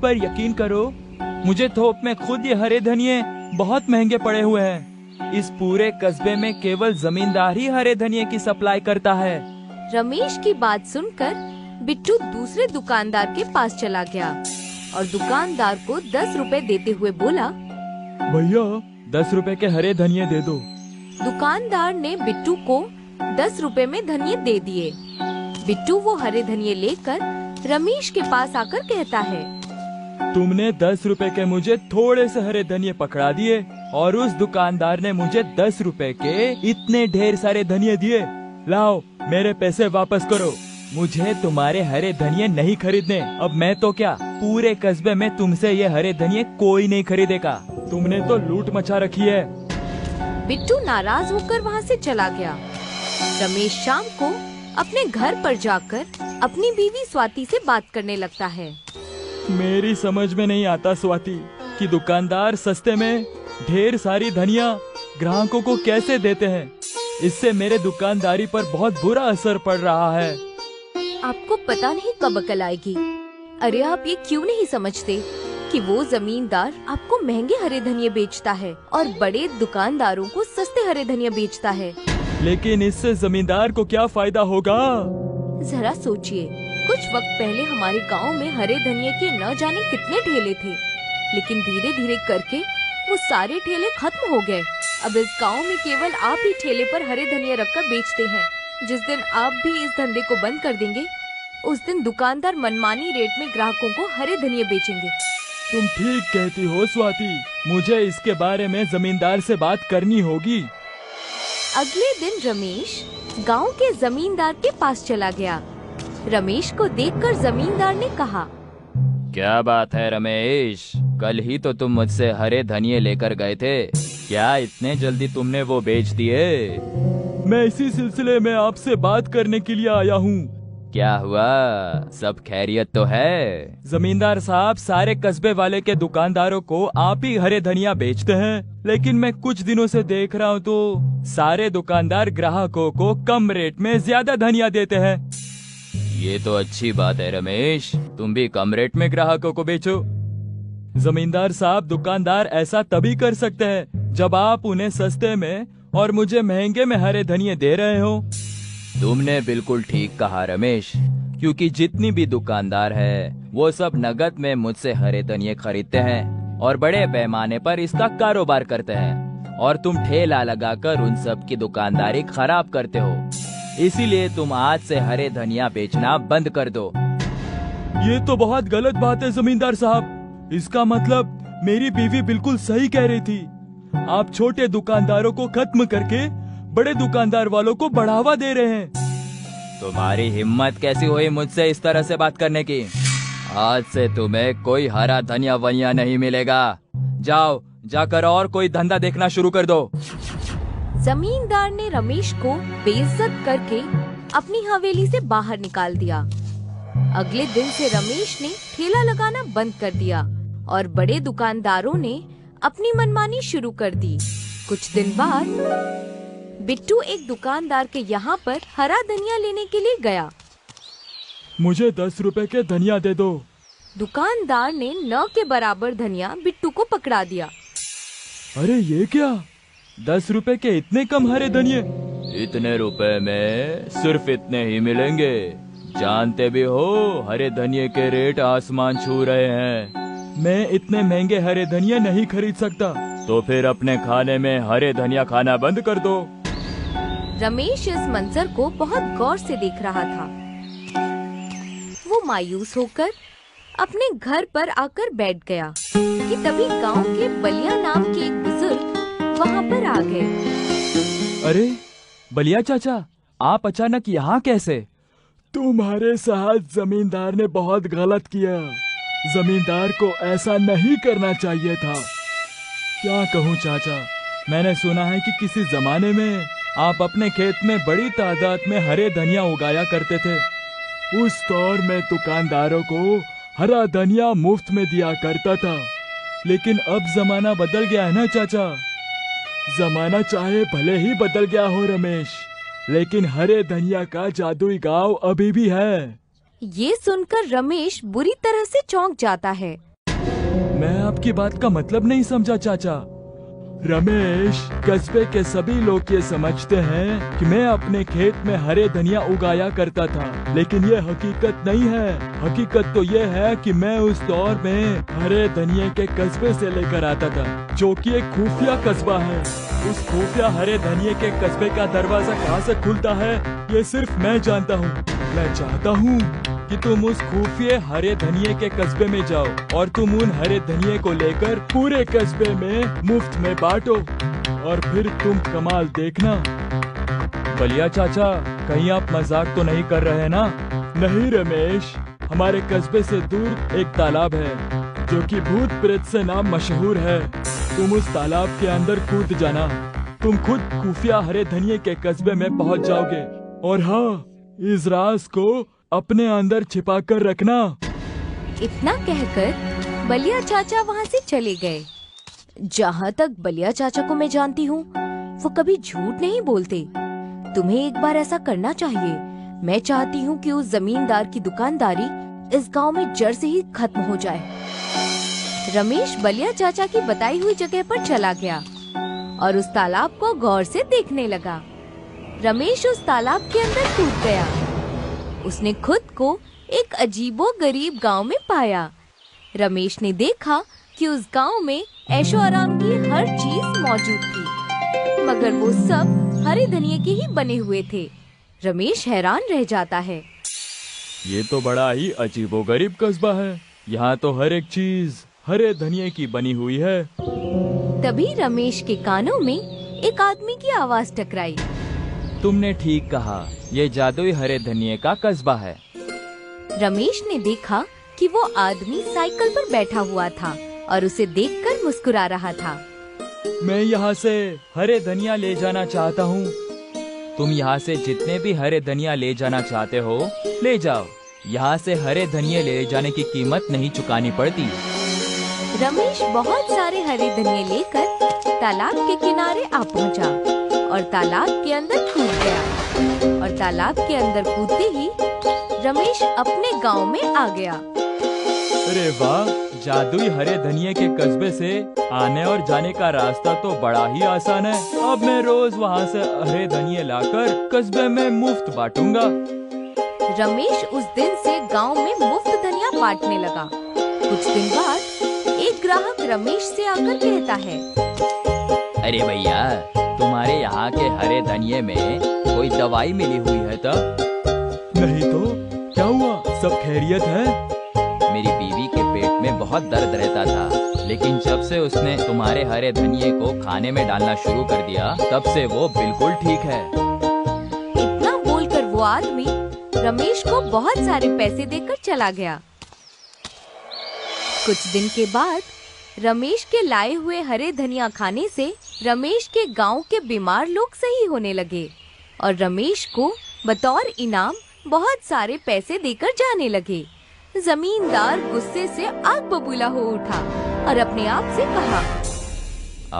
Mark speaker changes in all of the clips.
Speaker 1: पर यकीन करो, मुझे थोक में खुद ये हरे धनिये बहुत महंगे पड़े हुए हैं। इस पूरे कस्बे में केवल जमींदार ही हरे धनिये की सप्लाई करता है।
Speaker 2: रमेश की बात सुनकर बिट्टू दूसरे दुकानदार के पास चला गया और दुकानदार को 10 रुपए देते हुए बोला,
Speaker 1: भैया 10 रुपए के हरे धनिये दे दो।
Speaker 2: दुकानदार ने बिट्टू को 10 रुपए में धनिये दे दिए। बिट्टू वो हरे धनिये लेकर रमेश के पास आकर कहता है,
Speaker 1: तुमने 10 रुपए के मुझे थोड़े से हरे धनिये पकड़ा दिए और उस दुकानदार ने मुझे 10 रुपए के इतने ढेर सारे धनिये दिए। लाओ मेरे पैसे वापस करो। मुझे तुम्हारे हरे धनिये नहीं खरीदने। अब मैं तो क्या, पूरे कस्बे में तुमसे ये हरे धनिये कोई नहीं खरीदेगा। तुमने तो लूट मचा रखी है।
Speaker 2: बिट्टू नाराज होकर वहाँ से चला गया। रमेश शाम को अपने घर पर जाकर अपनी बीवी स्वाति से बात करने लगता है।
Speaker 1: मेरी समझ में नहीं आता स्वाति कि दुकानदार सस्ते में ढेर सारी धनिया ग्राहकों को कैसे देते हैं। इससे मेरे दुकानदारी पर बहुत बुरा असर पड़ रहा है।
Speaker 2: आपको पता नहीं कब अकल आएगी। अरे आप ये क्यों नहीं समझते कि वो जमींदार आपको महंगे हरे धनिये बेचता है और बड़े दुकानदारों को सस्ते हरे धनिये बेचता है।
Speaker 1: लेकिन इससे जमींदार को क्या फायदा होगा?
Speaker 2: जरा सोचिए, कुछ वक्त पहले हमारे गांव में हरे धनिये के न जाने कितने ठेले थे, लेकिन धीरे धीरे करके वो सारे ठेले खत्म हो गए। अब इस गांव में केवल आप ही ठेले पर हरे धनिये रखकर बेचते हैं। जिस दिन आप भी इस धंधे को बंद कर देंगे, उस दिन दुकानदार मनमानी रेट में ग्राहकों को हरे धनिये बेचेंगे।
Speaker 1: तुम ठीक कहती हो स्वाति, मुझे इसके बारे में जमींदार से बात करनी होगी।
Speaker 2: अगले दिन रमेश गांव के जमींदार के पास चला गया। रमेश को देखकर जमींदार ने कहा,
Speaker 3: क्या बात है रमेश, कल ही तो तुम मुझसे हरे धनिये लेकर गए थे, क्या इतने जल्दी तुमने वो बेच दिए?
Speaker 1: मैं इसी सिलसिले में आपसे बात करने के लिए आया हूँ।
Speaker 3: क्या हुआ, सब खैरियत तो है?
Speaker 1: जमींदार साहब, सारे कस्बे वाले के दुकानदारों को आप ही हरे धनिया बेचते हैं, लेकिन मैं कुछ दिनों से देख रहा हूँ तो सारे दुकानदार ग्राहकों को कम रेट में ज्यादा धनिया देते हैं।
Speaker 3: ये तो अच्छी बात है रमेश, तुम भी कम रेट में ग्राहकों को बेचो।
Speaker 1: जमींदार साहब, दुकानदार ऐसा तभी कर सकते हैं जब आप उन्हें सस्ते में और मुझे महंगे में हरे धनिये दे रहे हो।
Speaker 3: तुमने बिल्कुल ठीक कहा रमेश, क्योंकि जितनी भी दुकानदार है वो सब नगद में मुझसे हरे धनिये खरीदते हैं और बड़े पैमाने पर इसका कारोबार करते हैं, और तुम ठेला लगाकर उन सब की दुकानदारी खराब करते हो। इसीलिए तुम आज से हरे धनिया बेचना बंद कर दो।
Speaker 1: ये तो बहुत गलत बात है जमींदार साहब। इसका मतलब मेरी बीवी बिल्कुल सही कह रही थी। आप छोटे दुकानदारों को खत्म करके बड़े दुकानदार वालों को बढ़ावा दे रहे हैं।
Speaker 3: तुम्हारी हिम्मत कैसी हुई मुझसे इस तरह से बात करने की? आज से तुम्हें कोई हरा धनिया वनिया नहीं मिलेगा। जाओ, जाकर और कोई धंधा देखना शुरू कर दो।
Speaker 2: जमींदार ने रमेश को बेइज्जत करके अपनी हवेली से बाहर निकाल दिया। अगले दिन से रमेश ने ठेला लगाना बंद कर दिया और बड़े दुकानदारों ने अपनी मनमानी शुरू कर दी। कुछ दिन बाद बिट्टू एक दुकानदार के यहाँ पर हरा धनिया लेने के लिए गया।
Speaker 1: मुझे 10 रुपए के धनिया दे दो।
Speaker 2: दुकानदार ने न के बराबर धनिया बिट्टू को पकड़ा दिया।
Speaker 1: अरे ये क्या, 10 रुपए के इतने कम हरे धनिये?
Speaker 3: इतने रुपए में सिर्फ इतने ही मिलेंगे। जानते भी हो हरे धनिये के रेट आसमान छू रहे हैं।
Speaker 1: मैं इतने महंगे हरे धनिया नहीं खरीद सकता।
Speaker 3: तो फिर अपने खाने में हरे धनिया खाना बंद कर दो।
Speaker 2: रमेश इस मंजर को बहुत गौर से देख रहा था। वो मायूस होकर अपने घर पर आकर बैठ गया कि तभी गांव के बलिया नाम के एक बुजुर्ग वहाँ पर आ गए।
Speaker 1: अरे बलिया चाचा, आप अचानक यहाँ कैसे? तुम्हारे साथ जमींदार ने बहुत गलत किया। जमींदार को ऐसा नहीं करना चाहिए था। क्या कहूँ चाचा, मैंने सुना है कि किसी जमाने में आप अपने खेत में बड़ी तादाद में हरे धनिया उगाया करते थे। उस दौर में दुकानदारों को हरा धनिया मुफ्त में दिया करता था, लेकिन अब जमाना बदल गया है ना चाचा। जमाना चाहे भले ही बदल गया हो रमेश, लेकिन हरे धनिया का जादुई गांव अभी भी है।
Speaker 2: ये सुनकर रमेश बुरी तरह से चौंक जाता है।
Speaker 1: मैं आपकी बात का मतलब नहीं समझा चाचा। रमेश, कस्बे के सभी लोग ये समझते हैं कि मैं अपने खेत में हरे धनिया उगाया करता था, लेकिन ये हकीकत नहीं है। हकीकत तो ये है कि मैं उस दौर में हरे धनिये के कस्बे से लेकर आता था, जो कि एक खुफिया कस्बा है। उस खुफिया हरे धनिये के कस्बे का दरवाजा कहाँ से खुलता है, ये सिर्फ मैं जानता हूँ। मैं चाहता हूँ कि तुम उस खुफिया हरे धनिये के कस्बे में जाओ और तुम उन हरे धनिये को लेकर पूरे कस्बे में मुफ्त में बांटो, और फिर तुम कमाल देखना। बलिया चाचा, कहीं आप मजाक तो नहीं कर रहे ना? नहीं रमेश, हमारे कस्बे से दूर एक तालाब है जो कि भूत प्रेत से नाम मशहूर है। तुम उस तालाब के अंदर कूद जाना, तुम खुद खुफिया हरे धनिये के कस्बे में पहुंच जाओगे। और हाँ, इस राज को अपने अंदर छिपा कर रखना।
Speaker 2: इतना कहकर बलिया चाचा वहाँ से चले गए। जहाँ तक बलिया चाचा को मैं जानती हूँ, वो कभी झूठ नहीं बोलते। तुम्हें एक बार ऐसा करना चाहिए। मैं चाहती हूँ कि उस जमींदार की दुकानदारी इस गांव में जड़ से ही खत्म हो जाए। रमेश बलिया चाचा की बताई हुई जगह पर चला गया और उस तालाब को गौर से देखने लगा। रमेश उस तालाब के अंदर कूद गया। उसने खुद को एक अजीबो-गरीब गांव में पाया। रमेश ने देखा कि उस गांव में ऐशो आराम की हर चीज मौजूद थी, मगर वो सब हरे धनिये के ही बने हुए थे। रमेश हैरान रह जाता है।
Speaker 1: ये तो बड़ा ही अजीबोगरीब कस्बा है। यहाँ तो हर एक चीज हरे धनिये की बनी हुई है।
Speaker 2: तभी रमेश के कानों में एक आदमी की आवाज टकराई।
Speaker 3: तुमने ठीक कहा, ये जादुई हरे धनिये का कस्बा है।
Speaker 2: रमेश ने देखा कि वो आदमी साइकिल पर बैठा हुआ था और उसे देखकर मुस्कुरा रहा था।
Speaker 1: मैं यहाँ से हरे धनिया ले जाना चाहता हूँ।
Speaker 3: तुम यहाँ से जितने भी हरे धनिया ले जाना चाहते हो, ले जाओ। यहाँ से हरे धनिये ले जाने की कीमत नहीं चुकानी पड़ती।
Speaker 2: रमेश बहुत सारे हरे धनिये लेकर तालाब के किनारे आ पहुँचा और तालाब के अंदर कूद गया। और तालाब के अंदर कूदते ही रमेश अपने गांव में आ गया।
Speaker 1: अरे वाह, जादुई हरे धनिये के कस्बे से आने और जाने का रास्ता तो बड़ा ही आसान है। अब मैं रोज वहाँ से हरे धनिये लाकर कस्बे में मुफ्त बांटूंगा।
Speaker 2: रमेश उस दिन से गांव में मुफ्त धनिया बांटने लगा। कुछ दिन बाद एक ग्राहक रमेश से आकर कहता है,
Speaker 3: अरे भैया, तुम्हारे यहाँ के हरे धनिये में कोई दवाई मिली हुई है तो?
Speaker 1: नहीं तो क्या हुआ, सब खैरियत है?
Speaker 3: मेरी बीवी के पेट में बहुत दर्द रहता था, लेकिन जब से उसने तुम्हारे हरे धनिये को खाने में डालना शुरू कर दिया, तब से वो बिल्कुल ठीक है।
Speaker 2: इतना बोलकर वो आदमी रमेश को बहुत सारे पैसे देकर चला गया। कुछ दिन के बाद रमेश के लाए हुए हरे धनिया खाने से रमेश के गांव के बीमार लोग सही होने लगे और रमेश को बतौर इनाम बहुत सारे पैसे देकर जाने लगे। जमींदार गुस्से से आग बबूला हो उठा और अपने आप से कहा,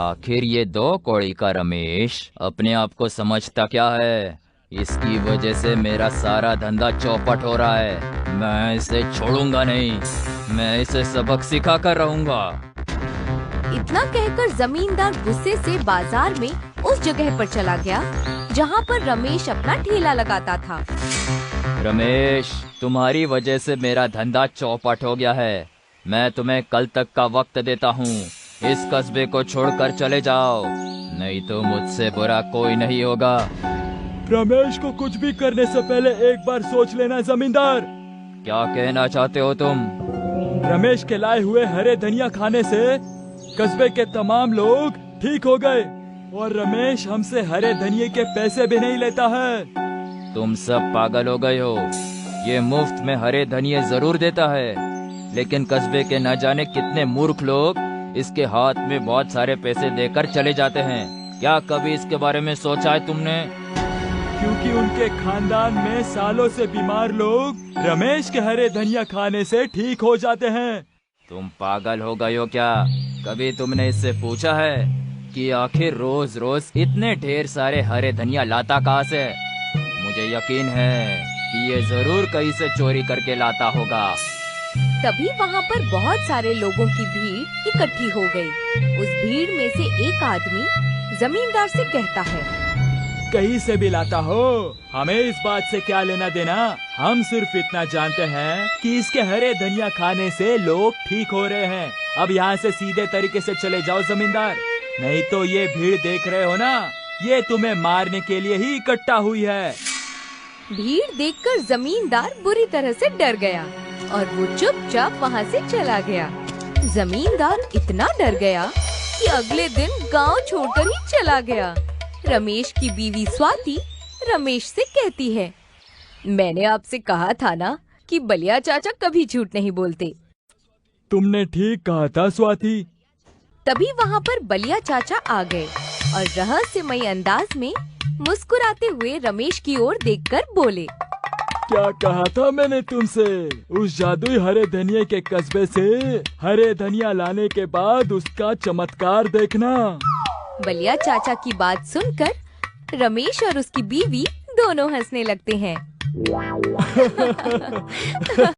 Speaker 3: आखिर ये 2 कौड़ी का रमेश अपने आप को समझता क्या है? इसकी वजह से मेरा सारा धंधा चौपट हो रहा है। मैं इसे छोड़ूंगा नहीं, मैं इसे सबक सिखा कर रहूंगा।
Speaker 2: इतना कहकर जमींदार गुस्से से बाजार में उस जगह पर चला गया जहां पर रमेश अपना ठेला लगाता था।
Speaker 3: रमेश, तुम्हारी वजह से मेरा धंधा चौपट हो गया है। मैं तुम्हें कल तक का वक्त देता हूँ। इस कस्बे को छोड़कर चले जाओ, नहीं तो मुझसे बुरा कोई नहीं होगा।
Speaker 1: रमेश को कुछ भी करने से पहले एक बार सोच लेना जमींदार।
Speaker 3: क्या कहना चाहते हो तुम?
Speaker 1: रमेश के लाए हुए हरे धनिया खाने से कस्बे के तमाम लोग ठीक हो गए और रमेश हमसे हरे धनिये के पैसे भी नहीं लेता है।
Speaker 3: तुम सब पागल हो गए हो। ये मुफ्त में हरे धनिये जरूर देता है, लेकिन कस्बे के न जाने कितने मूर्ख लोग इसके हाथ में बहुत सारे पैसे देकर चले जाते हैं। क्या कभी इसके बारे में सोचा है तुमने?
Speaker 1: क्योंकि उनके खानदान में सालों से बीमार लोग रमेश के हरे धनिया खाने से ठीक हो जाते हैं।
Speaker 3: तुम पागल हो गए हो क्या? कभी तुमने इससे पूछा है कि आखिर रोज रोज इतने ढेर सारे हरे धनिया लाता कहाँ से? मुझे यकीन है कि ये जरूर कहीं से चोरी करके लाता होगा।
Speaker 2: तभी वहाँ पर बहुत सारे लोगों की भीड़ इकट्ठी हो गई। उस भीड़ में से एक आदमी जमींदार से कहता है,
Speaker 1: कहीं से भी लाता हो, हमें इस बात से क्या लेना देना। हम सिर्फ इतना जानते हैं कि इसके हरे धनिया खाने से लोग ठीक हो रहे हैं। अब यहाँ से सीधे तरीके से चले जाओ जमींदार, नहीं तो ये भीड़ देख रहे हो ना, ये तुम्हें मारने के लिए ही इकट्ठा हुई है।
Speaker 2: भीड़ देखकर जमींदार बुरी तरह से डर गया और वो चुपचाप वहाँ से चला गया। जमींदार इतना डर गया कि अगले दिन गांव छोड़कर ही चला गया। रमेश की बीवी स्वाति रमेश से कहती है, मैंने आपसे कहा था ना कि बलिया चाचा कभी झूठ नहीं बोलते।
Speaker 1: तुमने ठीक कहा था स्वाति।
Speaker 2: तभी वहाँ पर बलिया चाचा आ गए और रहस्यमयी अंदाज में मुस्कुराते हुए रमेश की ओर देखकर बोले,
Speaker 1: क्या कहा था मैंने तुमसे, उस जादुई हरे धनिया के कस्बे से हरे धनिया लाने के बाद उसका चमत्कार देखना।
Speaker 2: बलिया चाचा की बात सुनकर रमेश और उसकी बीवी दोनों हंसने लगते हैं।